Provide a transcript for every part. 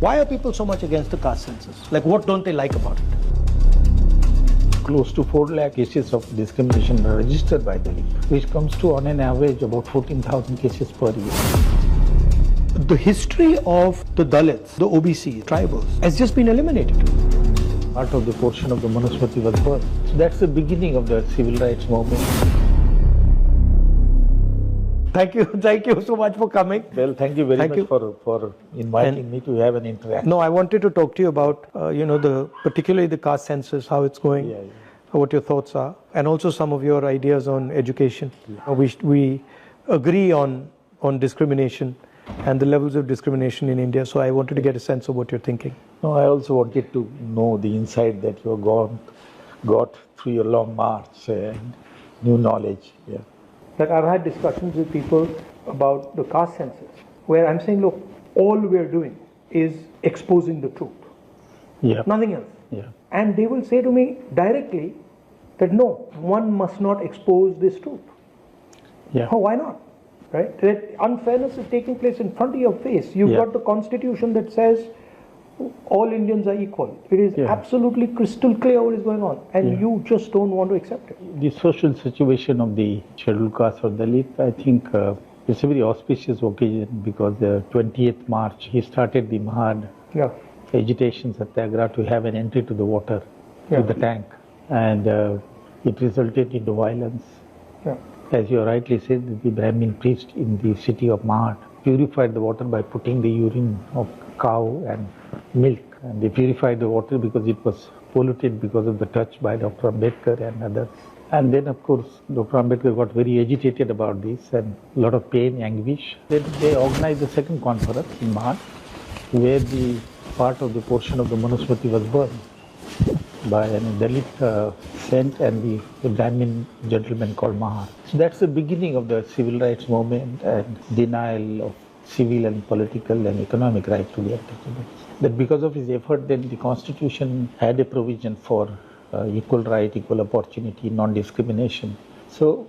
Why are people so much against the caste census? Like, what don't they like about it? Close to 4 lakh cases of discrimination are registered by the league, which comes to on an average about 14,000 cases per year. The history of the Dalits, the OBC, tribals, has just been eliminated. Part of the portion of the Manusmriti was burned. So that's the beginning of the civil rights movement. Thank you so much for coming. Well, thank you very much for inviting me to have an interaction. No, I wanted to talk to you about, particularly the caste census, how it's going, what your thoughts are, and also some of your ideas on education. Yeah. We agree on discrimination and the levels of discrimination in India, so I wanted to get a sense of what you're thinking. No, I also wanted to know the insight that you got through your long march and new knowledge. Yeah. That I've had discussions with people about the caste census, where I'm saying, look, all we're doing is exposing the truth. Yeah. Nothing else. Yeah. And they will say to me directly that no, one must not expose this truth. Yeah. Oh, why not? Right? That unfairness is taking place in front of your face. You've got the constitution that says all Indians are equal. It is absolutely crystal clear what is going on, and you just don't want to accept it. The social situation of the scheduled caste or Dalit, I think it's a very auspicious occasion because the 20th March he started the Mahad agitation satyagraha to have an entry to the water with the tank, and it resulted into violence. Yeah. As you rightly said, the Brahmin priest in the city of Mahad purified the water by putting the urine of cow and milk, and they purified the water because it was polluted because of the touch by Dr. Ambedkar and others. And then of course Dr. Ambedkar got very agitated about this and a lot of pain, anguish. Then they organized the second conference in Mahad, where the part of the portion of the Manusmriti was burned by a Dalit saint and the Brahmin gentleman called Mahar. So that's the beginning of the civil rights movement and denial of civil and political and economic right to the untouchables. That because of his effort, then the constitution had a provision for equal right, equal opportunity, non-discrimination. So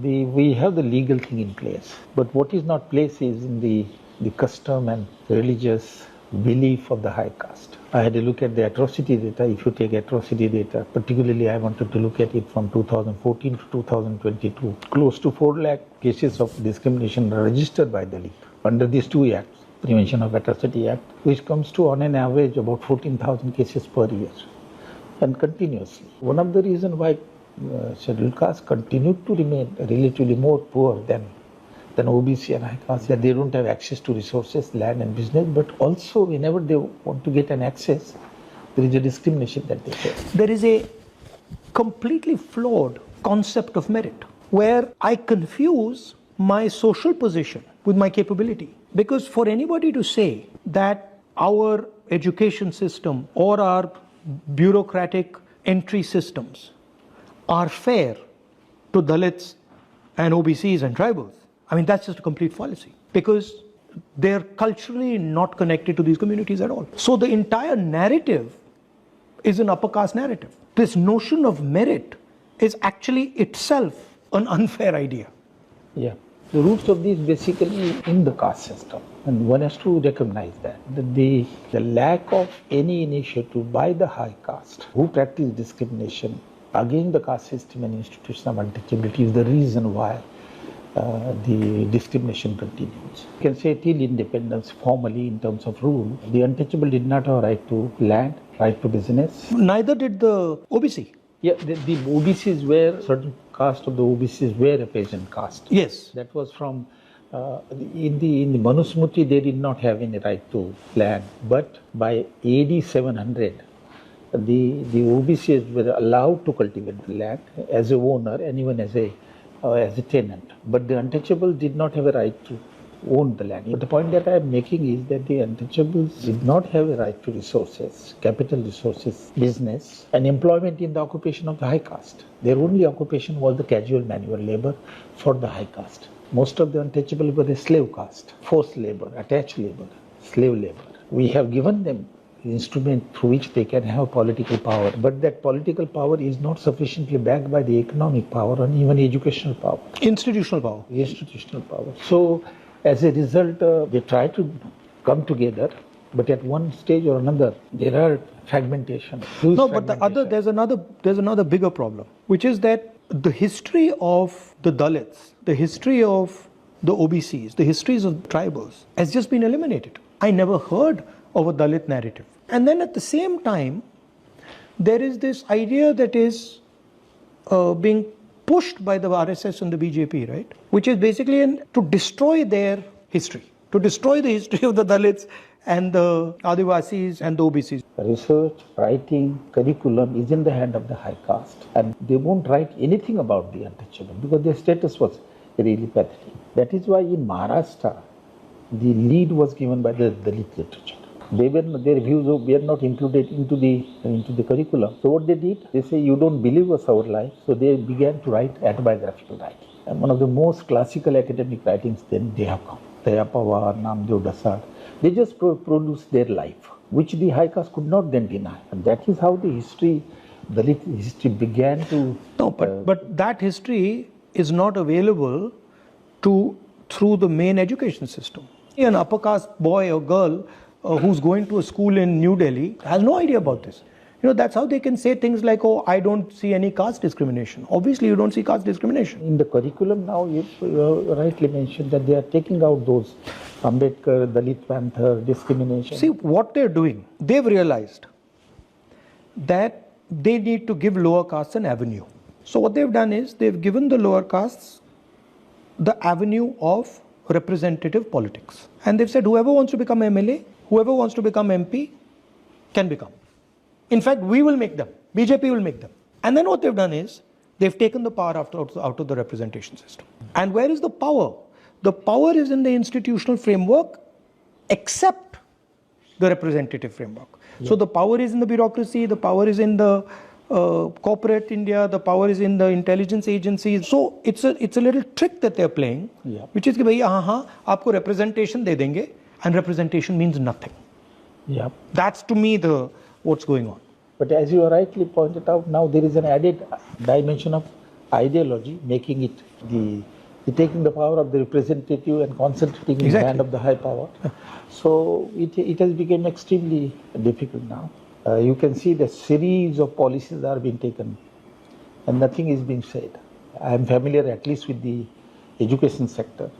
we have the legal thing in place. But what is not placed is in the custom and religious belief of the high caste. I had a look at the atrocity data. If you take atrocity data, particularly I wanted to look at it from 2014 to 2022. Close to 4 lakh cases of discrimination are registered by the league under these two acts, Prevention of Atrocity Act, which comes to on an average about 14,000 cases per year and continuously. One of the reasons why scheduled castes continue to remain relatively more poor than OBC and high caste, that they don't have access to resources, land and business, but also whenever they want to get an access, there is a discrimination that they face. There is a completely flawed concept of merit, where I confuse my social position with my capability. Because for anybody to say that our education system or our bureaucratic entry systems are fair to Dalits and OBCs and tribals, I mean, that's just a complete fallacy, because they're culturally not connected to these communities at all. So the entire narrative is an upper caste narrative. This notion of merit is actually itself an unfair idea. Yeah. The roots of this basically in the caste system, and one has to recognize that the lack of any initiative by the high caste who practice discrimination against the caste system and institutional untouchability is the reason why the discrimination continues. You can say till independence formally in terms of rule, the untouchable did not have right to land, right to business. Neither did the OBC. Yeah, the OBCs were, certain caste of the OBCs were a peasant caste. Yes. That was from, in the Manusmriti they did not have any right to land, but by AD 700, the OBCs were allowed to cultivate the land as a owner and even as a tenant. But the untouchables did not have a right to own the land. But the point that I am making is that the untouchables did not have a right to resources, capital resources, business, and employment in the occupation of the high caste. Their only occupation was the casual manual labor for the high caste. Most of the untouchables were a slave caste, forced labor, attached labor, slave labor. We have given them instrument through which they can have political power, but that political power is not sufficiently backed by the economic power and even educational power. Institutional power. Institutional power. So as a result, they try to come together But at one stage or another, there are fragmentation. No, but there's another bigger problem, which is that the history of the Dalits, the history of the OBCs, the histories of tribals has just been eliminated. I never heard of a Dalit narrative. And then at the same time, there is this idea that is being pushed by the RSS and the BJP, right? Which is basically to destroy their history, to destroy the history of the Dalits and the Adivasis and the OBCs. Research, writing, curriculum is in the hand of the high caste, and they won't write anything about the untouchable because their status was really pathetic. That is why in Maharashtra, the lead was given by the Dalit literature. Their views were not included into the curriculum. So what they did, they say, you don't believe us our life. So they began to write autobiographical writing. And one of the most classical academic writings then they have come. Daya Pawar, Namdev Dasar. They just produced their life, which the high caste could not then deny. And that is how the Dalit history began to... No, but that history is not available through the main education system. An upper caste boy or girl who's going to a school in New Delhi has no idea about this. That's how they can say things like, oh, I don't see any caste discrimination. Obviously, you don't see caste discrimination. In the curriculum now, you rightly mentioned that they are taking out those Ambedkar, Dalit Panther, discrimination. See, what they're doing, they've realized that they need to give lower castes an avenue. So what they've done is, they've given the lower castes the avenue of representative politics. And they've said, whoever wants to become MLA, whoever wants to become MP, can become. In fact, we will make them. BJP will make them. And then what they've done is, they've taken the power out of the representation system. And where is the power? The power is in the institutional framework, except the representative framework. Yeah. So the power is in the bureaucracy, the power is in the corporate India, the power is in the intelligence agencies. So it's a little trick that they're playing, yeah. Which is कि भाई आपको representation दे देंगे, and representation means nothing. Yeah. That's to me what's going on. But as you rightly pointed out, now there is an added dimension of ideology, making it the taking the power of the representative and concentrating in the hand of the high power. So it has become extremely difficult now. You can see the series of policies are being taken and nothing is being said. I am familiar at least with the education sector,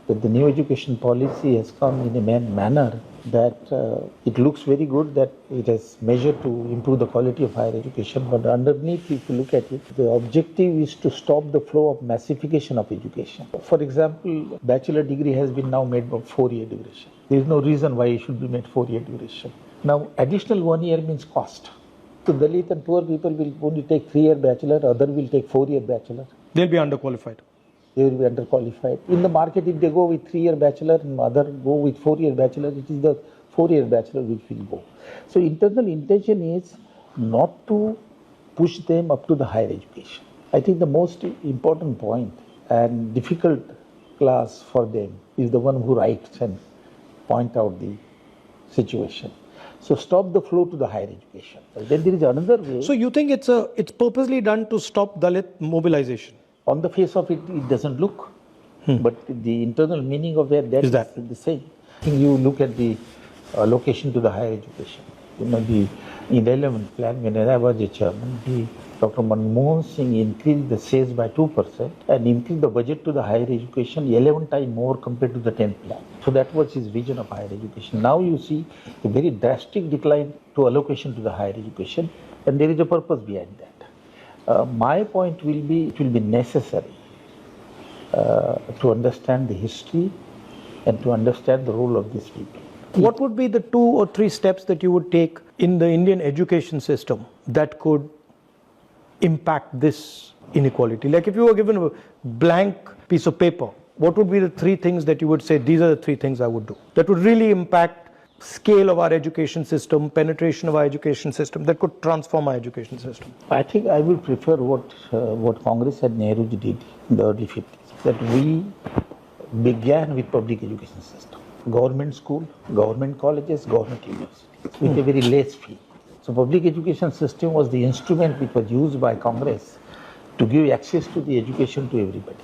that the new education policy has come in a manner that it looks very good, that it has measured to improve the quality of higher education, but underneath, if you look at it, the objective is to stop the flow of massification of education. For example, bachelor degree has been now made 4-year duration. There is no reason why it should be made 4-year duration. Now, additional 1 year means cost. So Dalit and poor people will only take 3-year bachelor, other will take 4-year bachelor. They'll be underqualified. They will be underqualified. In the market, if they go with 3-year bachelor and other go with 4-year bachelor, it is the 4-year bachelor which will go. So internal intention is not to push them up to the higher education. I think the most important point and difficult class for them is the one who writes and point out the situation. So stop the flow to the higher education. Then there is another way. So you think it's purposely done to stop Dalit mobilization? On the face of it, it doesn't look. But the internal meaning of that is the same. You look at the allocation to the higher education. In the 11th plan, when I was a chairman, Dr. Manmohan Singh increased the sales by 2% and increased the budget to the higher education 11 times more compared to the 10th plan. So that was his vision of higher education. Now you see a very drastic decline to allocation to the higher education, and there is a purpose behind that. My point will be, it will be necessary to understand the history and to understand the role of these people. What would be the 2 or 3 steps that you would take in the Indian education system that could impact this inequality? Like if you were given a blank piece of paper, what would be the 3 things that you would say, these are the 3 things I would do, that would really impact scale of our education system, penetration of our education system, that could transform our education system? I think I would prefer what Congress and Nehru did in the early 50s, that we began with public education system. Government school, government colleges, government universities, with a very less fee. So public education system was the instrument which was used by Congress to give access to the education to everybody.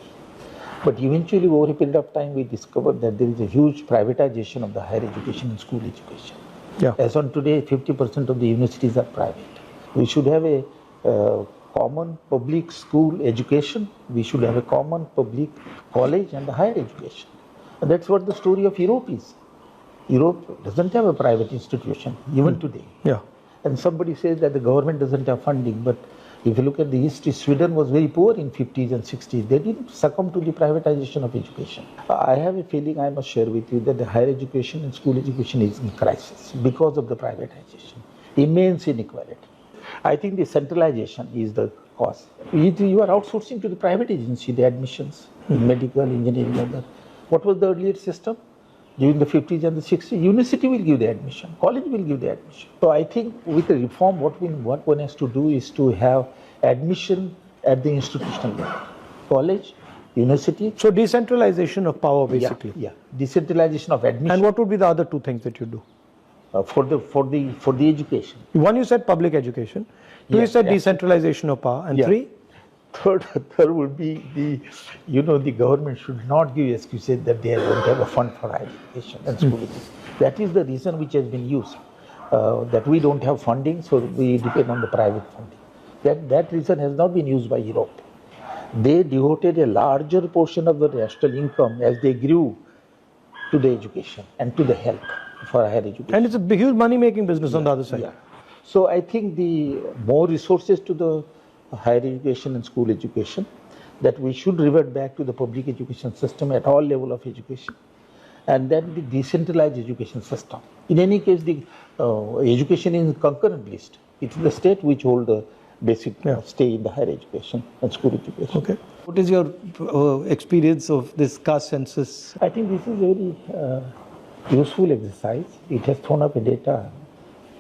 But eventually, over a period of time, we discovered that there is a huge privatization of the higher education and school education. Yeah. As on today, 50% of the universities are private. We should have a common public school education. We should have a common public college and a higher education. And that's what the story of Europe is. Europe doesn't have a private institution, even today. Yeah. And somebody says that the government doesn't have funding, but if you look at the history, Sweden was very poor in 50s and 60s. They didn't succumb to the privatization of education. I have a feeling I must share with you that the higher education and school education is in crisis because of the privatization. Immense inequality. I think the centralization is the cause. You are outsourcing to the private agency the admissions in medical, engineering, other. What was the earlier system? During the 50s and the 60s, university will give the admission, college will give the admission. So I think with the reform, what one has to do is to have admission at the institutional level. College, university. So decentralization of power, basically. Yeah, decentralization of admission. And what would be the other two things that you do? For the education. One, you said public education. Two, you said decentralization of power. And three? Third would be the government should not give excuses that they don't have a fund for higher education and school education. That is the reason which has been used, that we don't have funding, so we depend on the private funding. That reason has not been used by Europe. They devoted a larger portion of the national income as they grew to the education and to the health for higher education. And it's a huge money-making business on the other side. Yeah. So I think the more resources to the higher education and school education, that we should revert back to the public education system at all level of education, and then the decentralized education system. In any case, the education is concurrent list. It's the state which hold the basic stay in the higher education and school education. Okay. What is your experience of this caste census? I think this is a very useful exercise. It has thrown up a data,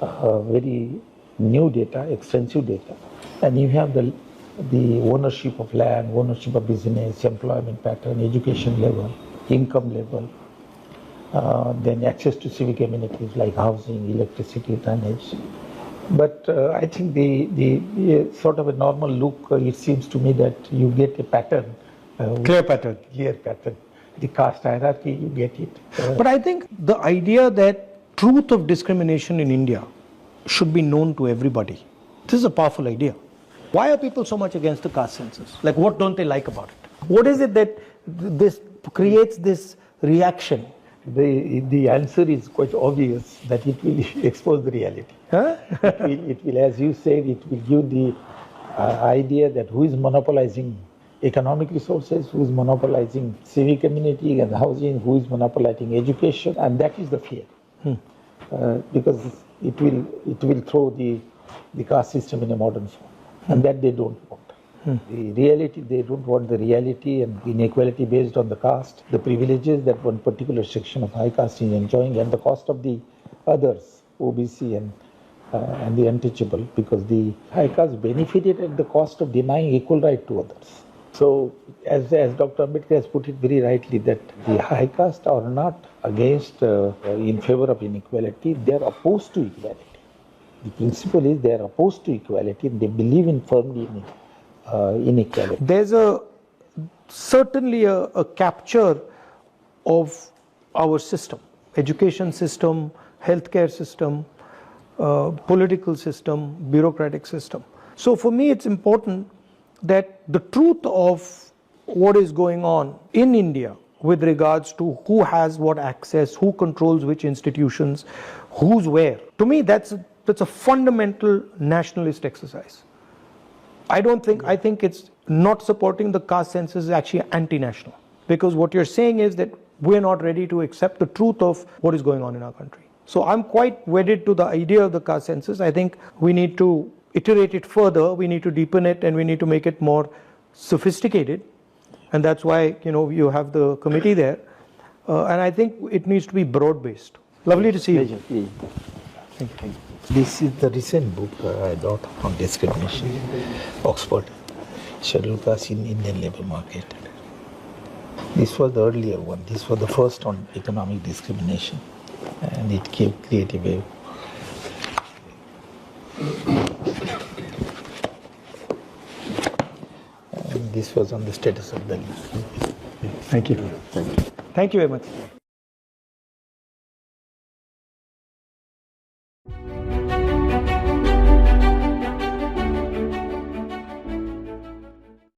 very new data, extensive data. And you have the ownership of land, ownership of business, employment pattern, education level, income level, then access to civic amenities like housing, electricity, drainage. But I think the sort of a normal look, it seems to me that you get a pattern. Clear pattern. Clear pattern. The caste hierarchy, you get it. But I think the idea that truth of discrimination in India should be known to everybody. This is a powerful idea. Why are people so much against the caste census? Like, what don't they like about it? What is it that this creates this reaction? The answer is quite obvious, that it will expose the reality. Huh? it will, as you said, it will give the idea that who is monopolizing economic resources, who is monopolizing civic amenity and housing, who is monopolizing education, and that is the fear. Because it will throw the caste system in a modern form, and that they don't want. The reality, they don't want the reality and inequality based on the caste, the privileges that one particular section of high caste is enjoying, and the cost of the others, OBC and the untouchable, because the high caste benefited at the cost of denying equal right to others. So, as Dr. Ambedkar has put it very rightly, that the high caste are not against, in favor of inequality, they are opposed to equality. The principle is they are opposed to equality, and they believe firmly in inequality. There's certainly a capture of our system, education system, healthcare system, political system, bureaucratic system. So for me, it's important that the truth of what is going on in India with regards to who has what access, who controls which institutions, who's where. To me, that's a fundamental nationalist exercise. I think it's not supporting the caste census is actually anti-national, because what you're saying is that we're not ready to accept the truth of what is going on in our country. So I'm quite wedded to the idea of the caste census. I think we need to iterate it further, we need to deepen it, and we need to make it more sophisticated. And that's why, you have the committee there. And I think it needs to be broad-based. Lovely to see you. Thank you. This is the recent book I got on discrimination, Oxford, Scheduled Caste in Indian Labour Market. This was the earlier one. This was the first on economic discrimination, and it created a and this was on the status of the league. Thank you. Thank you very much.